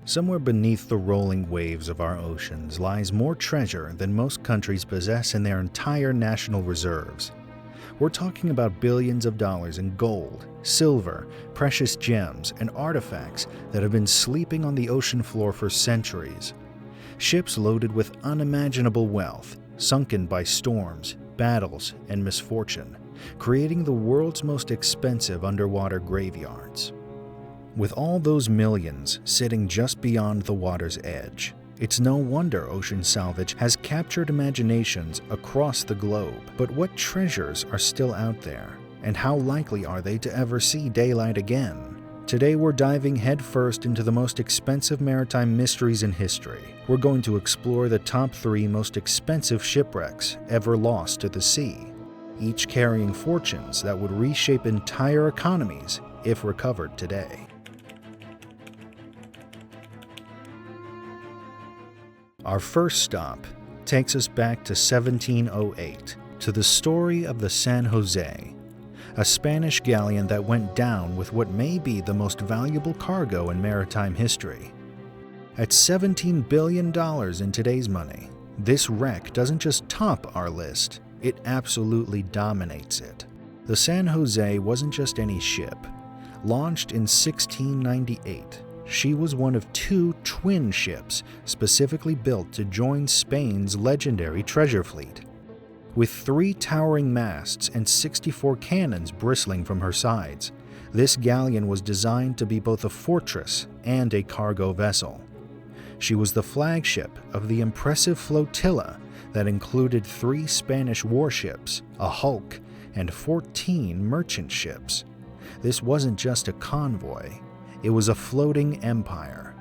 Somewhere beneath the rolling waves of our oceans lies more treasure than most countries possess in their entire national reserves. We're talking about billions of dollars in gold, silver, precious gems, and artifacts that have been sleeping on the ocean floor for centuries. Ships loaded with unimaginable wealth, sunken by storms, battles, and misfortune, creating the world's most expensive underwater graveyards. With all those millions sitting just beyond the water's edge, it's no wonder ocean salvage has captured imaginations across the globe. But what treasures are still out there, and how likely are they to ever see daylight again? Today we're diving headfirst into the most expensive maritime mysteries in history. We're going to explore the top 3 most expensive shipwrecks ever lost to the sea, each carrying fortunes that would reshape entire economies if recovered today. Our first stop takes us back to 1708, to the story of the San José, a Spanish galleon that went down with what may be the most valuable cargo in maritime history. At $17 billion in today's money, this wreck doesn't just top our list, it absolutely dominates it. The San José wasn't just any ship. Launched in 1698, she was one of 2 twin ships specifically built to join Spain's legendary treasure fleet. With 3 towering masts and 64 cannons bristling from her sides, this galleon was designed to be both a fortress and a cargo vessel. She was the flagship of the impressive flotilla that included 3 Spanish warships, a hulk, and 14 merchant ships. This wasn't just a convoy. It was a floating empire.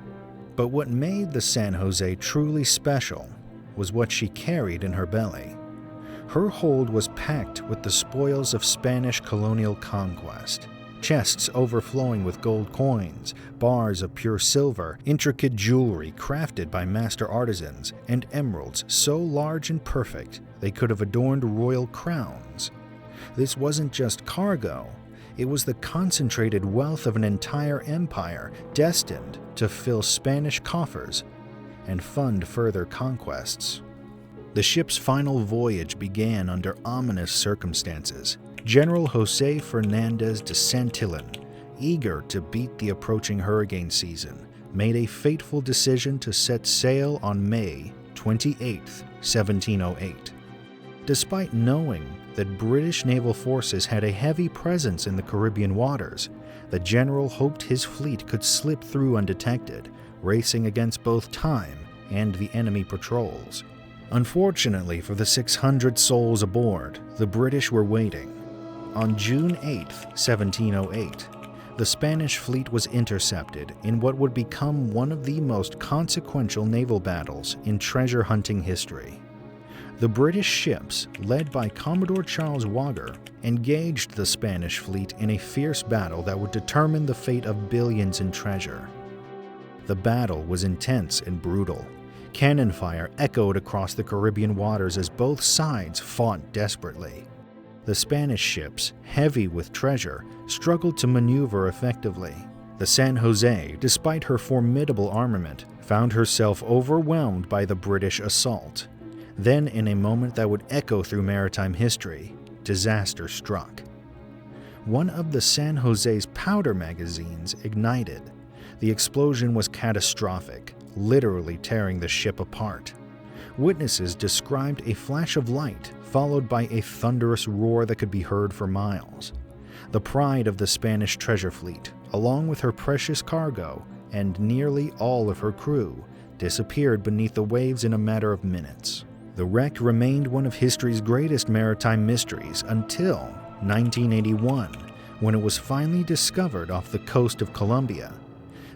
But what made the San José truly special was what she carried in her belly. Her hold was packed with the spoils of Spanish colonial conquest. Chests overflowing with gold coins, bars of pure silver, intricate jewelry crafted by master artisans, and emeralds so large and perfect they could have adorned royal crowns. This wasn't just cargo. It was the concentrated wealth of an entire empire destined to fill Spanish coffers and fund further conquests. The ship's final voyage began under ominous circumstances. General José Fernández de Santillan, eager to beat the approaching hurricane season, made a fateful decision to set sail on May 28, 1708. Despite knowing that British naval forces had a heavy presence in the Caribbean waters, the general hoped his fleet could slip through undetected, racing against both time and the enemy patrols. Unfortunately for the 600 souls aboard, the British were waiting. On June 8, 1708, the Spanish fleet was intercepted in what would become one of the most consequential naval battles in treasure hunting history. The British ships, led by Commodore Charles Wager, engaged the Spanish fleet in a fierce battle that would determine the fate of billions in treasure. The battle was intense and brutal. Cannon fire echoed across the Caribbean waters as both sides fought desperately. The Spanish ships, heavy with treasure, struggled to maneuver effectively. The San José, despite her formidable armament, found herself overwhelmed by the British assault. Then, in a moment that would echo through maritime history, disaster struck. One of the San José's powder magazines ignited. The explosion was catastrophic, literally tearing the ship apart. Witnesses described a flash of light followed by a thunderous roar that could be heard for miles. The pride of the Spanish treasure fleet, along with her precious cargo and nearly all of her crew, disappeared beneath the waves in a matter of minutes. The wreck remained one of history's greatest maritime mysteries until 1981, when it was finally discovered off the coast of Colombia.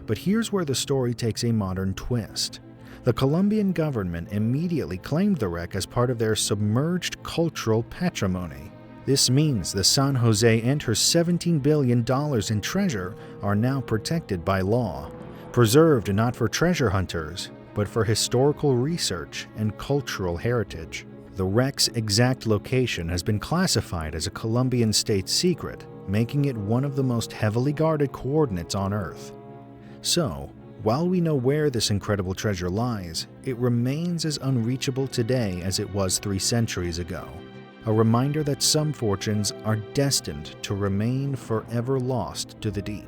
But here's where the story takes a modern twist. The Colombian government immediately claimed the wreck as part of their submerged cultural patrimony. This means the San José and her $17 billion in treasure are now protected by law, preserved not for treasure hunters, but for historical research and cultural heritage. The wreck's exact location has been classified as a Colombian state secret, making it one of the most heavily guarded coordinates on Earth. So, While we know where this incredible treasure lies, it remains as unreachable today as it was 3 centuries ago, a reminder that some fortunes are destined to remain forever lost to the deep.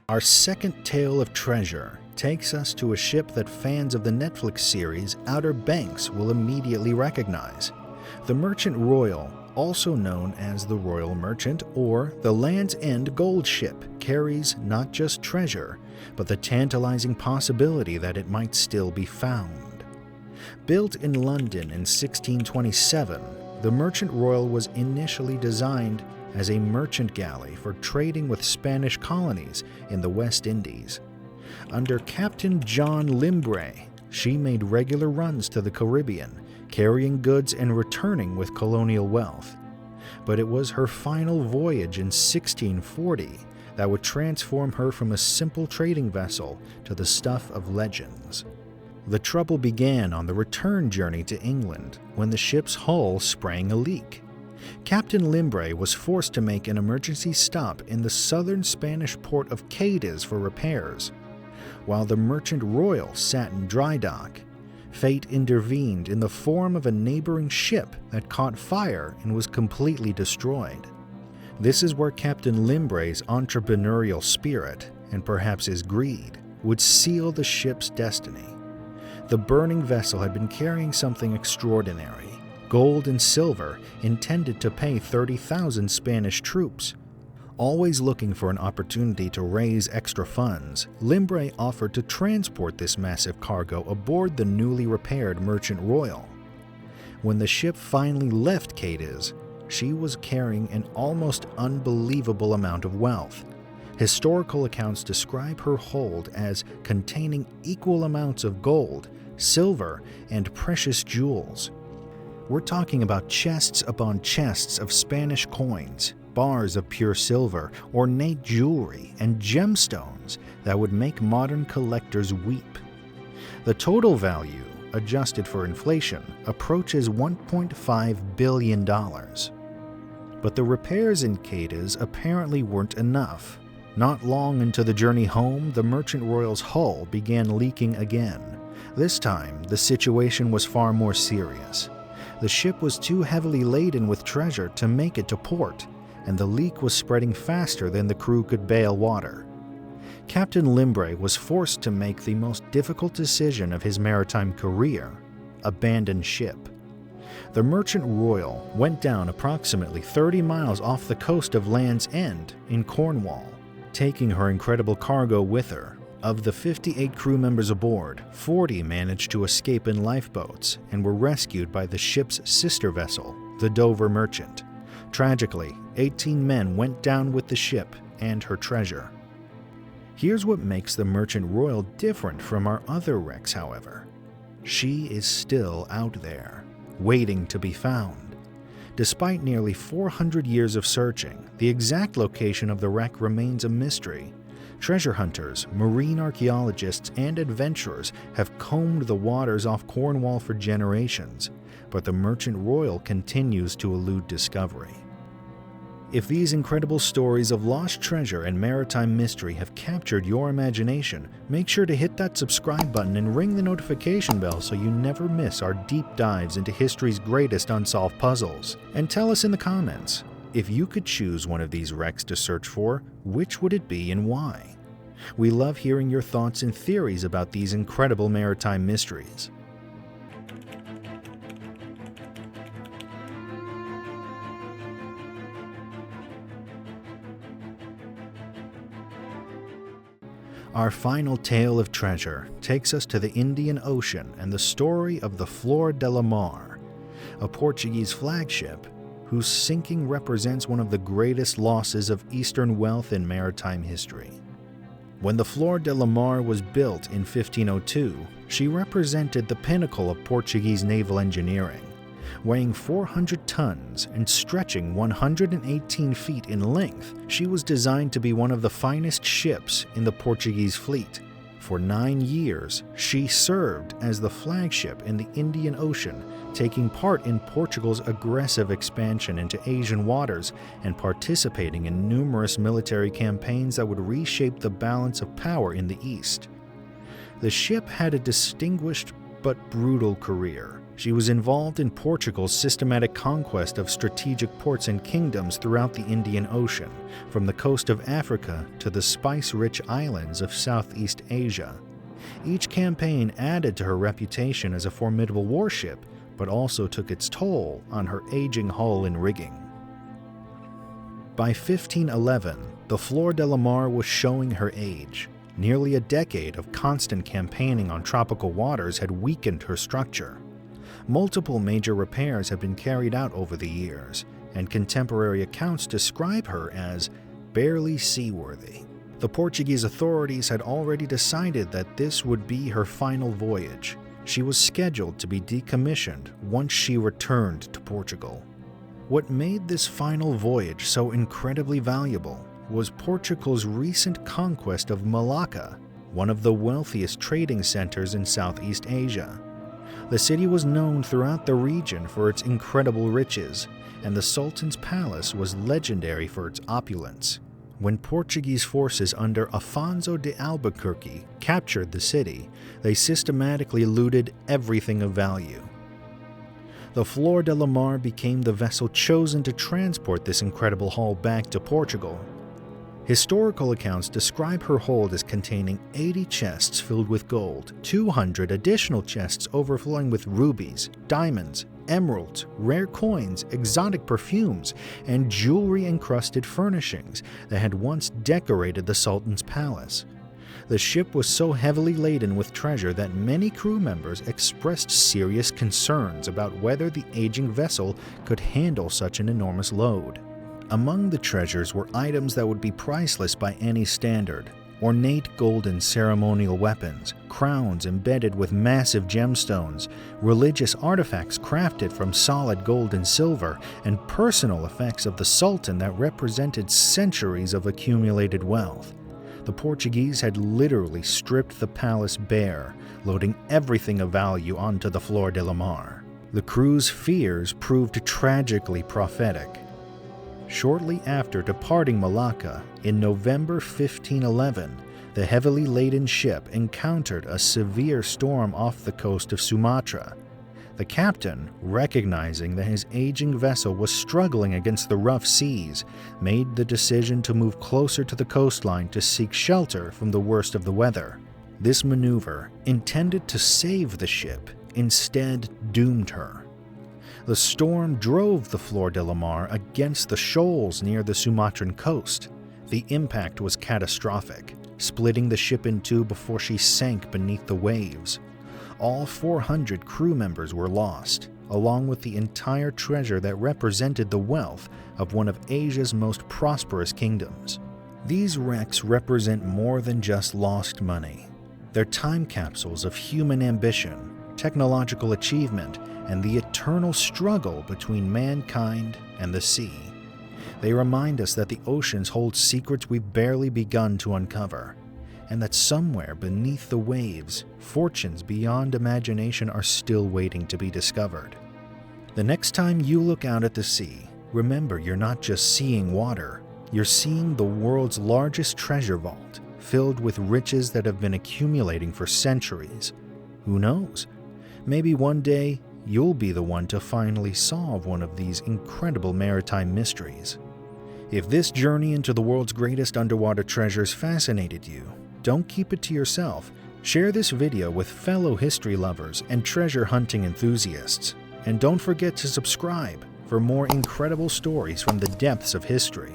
Our second tale of treasure takes us to a ship that fans of the Netflix series Outer Banks will immediately recognize. The Merchant Royal, also known as the Royal Merchant or the Land's End Gold Ship, carries not just treasure, but the tantalizing possibility that it might still be found. Built in London in 1627, the Merchant Royal was initially designed as a merchant galley for trading with Spanish colonies in the West Indies. Under Captain John Limbre, she made regular runs to the Caribbean, carrying goods and returning with colonial wealth. But it was her final voyage in 1640 that would transform her from a simple trading vessel to the stuff of legends. The trouble began on the return journey to England when the ship's hull sprang a leak. Captain Limbre was forced to make an emergency stop in the southern Spanish port of Cadiz for repairs. While the Merchant Royal sat in dry dock, fate intervened in the form of a neighboring ship that caught fire and was completely destroyed. This is where Captain Limbre's entrepreneurial spirit, and perhaps his greed, would seal the ship's destiny. The burning vessel had been carrying something extraordinary: gold and silver intended to pay 30,000 Spanish troops. Always looking for an opportunity to raise extra funds, Limbre offered to transport this massive cargo aboard the newly repaired Merchant Royal. When the ship finally left Cadiz, she was carrying an almost unbelievable amount of wealth. Historical accounts describe her hold as containing equal amounts of gold, silver, and precious jewels. We're talking about chests upon chests of Spanish coins, bars of pure silver, ornate jewelry, and gemstones that would make modern collectors weep. The total value, adjusted for inflation, approaches $1.5 billion. But the repairs in Cadiz apparently weren't enough. Not long into the journey home, the Merchant Royal's hull began leaking again. This time, the situation was far more serious. The ship was too heavily laden with treasure to make it to port, and the leak was spreading faster than the crew could bail water. Captain Limbre was forced to make the most difficult decision of his maritime career: abandon ship. The Merchant Royal went down approximately 30 miles off the coast of Land's End in Cornwall, taking her incredible cargo with her. Of the 58 crew members aboard, 40 managed to escape in lifeboats and were rescued by the ship's sister vessel, the Dover Merchant. Tragically, 18 men went down with the ship and her treasure. Here's what makes the Merchant Royal different from our other wrecks, however. She is still out there, waiting to be found. Despite nearly 400 years of searching, the exact location of the wreck remains a mystery. Treasure hunters, marine archaeologists, and adventurers have combed the waters off Cornwall for generations, but the Merchant Royal continues to elude discovery. If these incredible stories of lost treasure and maritime mystery have captured your imagination, make sure to hit that subscribe button and ring the notification bell so you never miss our deep dives into history's greatest unsolved puzzles. And tell us in the comments, if you could choose one of these wrecks to search for, which would it be and why? We love hearing your thoughts and theories about these incredible maritime mysteries. Our final tale of treasure takes us to the Indian Ocean and the story of the Flor de la Mar, a Portuguese flagship whose sinking represents one of the greatest losses of Eastern wealth in maritime history. When the Flor de la Mar was built in 1502, she represented the pinnacle of Portuguese naval engineering. Weighing 400 tons and stretching 118 feet in length, she was designed to be one of the finest ships in the Portuguese fleet. For 9 years, she served as the flagship in the Indian Ocean, taking part in Portugal's aggressive expansion into Asian waters and participating in numerous military campaigns that would reshape the balance of power in the East. The ship had a distinguished but brutal career. She was involved in Portugal's systematic conquest of strategic ports and kingdoms throughout the Indian Ocean, from the coast of Africa to the spice-rich islands of Southeast Asia. Each campaign added to her reputation as a formidable warship, but also took its toll on her aging hull and rigging. By 1511, the Flor de la Mar was showing her age. Nearly a decade of constant campaigning on tropical waters had weakened her structure. Multiple major repairs have been carried out over the years, and contemporary accounts describe her as barely seaworthy. The Portuguese authorities had already decided that this would be her final voyage. She was scheduled to be decommissioned once she returned to Portugal. What made this final voyage so incredibly valuable was Portugal's recent conquest of Malacca, one of the wealthiest trading centers in Southeast Asia. The city was known throughout the region for its incredible riches, and the Sultan's palace was legendary for its opulence. When Portuguese forces under Afonso de Albuquerque captured the city, they systematically looted everything of value. The Flor de la Mar became the vessel chosen to transport this incredible haul back to Portugal. Historical accounts describe her hold as containing 80 chests filled with gold, 200 additional chests overflowing with rubies, diamonds, emeralds, rare coins, exotic perfumes, and jewelry-encrusted furnishings that had once decorated the Sultan's palace. The ship was so heavily laden with treasure that many crew members expressed serious concerns about whether the aging vessel could handle such an enormous load. Among the treasures were items that would be priceless by any standard: ornate golden ceremonial weapons, crowns embedded with massive gemstones, religious artifacts crafted from solid gold and silver, and personal effects of the Sultan that represented centuries of accumulated wealth. The Portuguese had literally stripped the palace bare, loading everything of value onto the Flor de la Mar. The crew's fears proved tragically prophetic. Shortly after departing Malacca, in November 1511, the heavily laden ship encountered a severe storm off the coast of Sumatra. The captain, recognizing that his aging vessel was struggling against the rough seas, made the decision to move closer to the coastline to seek shelter from the worst of the weather. This maneuver, intended to save the ship, instead doomed her. The storm drove the Flor de la Mar against the shoals near the Sumatran coast. The impact was catastrophic, splitting the ship in two before she sank beneath the waves. All 400 crew members were lost, along with the entire treasure that represented the wealth of one of Asia's most prosperous kingdoms. These wrecks represent more than just lost money. They're time capsules of human ambition, technological achievement, and the eternal struggle between mankind and the sea. They remind us that the oceans hold secrets we've barely begun to uncover, and that somewhere beneath the waves, fortunes beyond imagination are still waiting to be discovered. The next time you look out at the sea, remember you're not just seeing water, you're seeing the world's largest treasure vault, filled with riches that have been accumulating for centuries. Who knows? Maybe one day, you'll be the one to finally solve one of these incredible maritime mysteries. If this journey into the world's greatest underwater treasures fascinated you, don't keep it to yourself. Share this video with fellow history lovers and treasure hunting enthusiasts. And don't forget to subscribe for more incredible stories from the depths of history.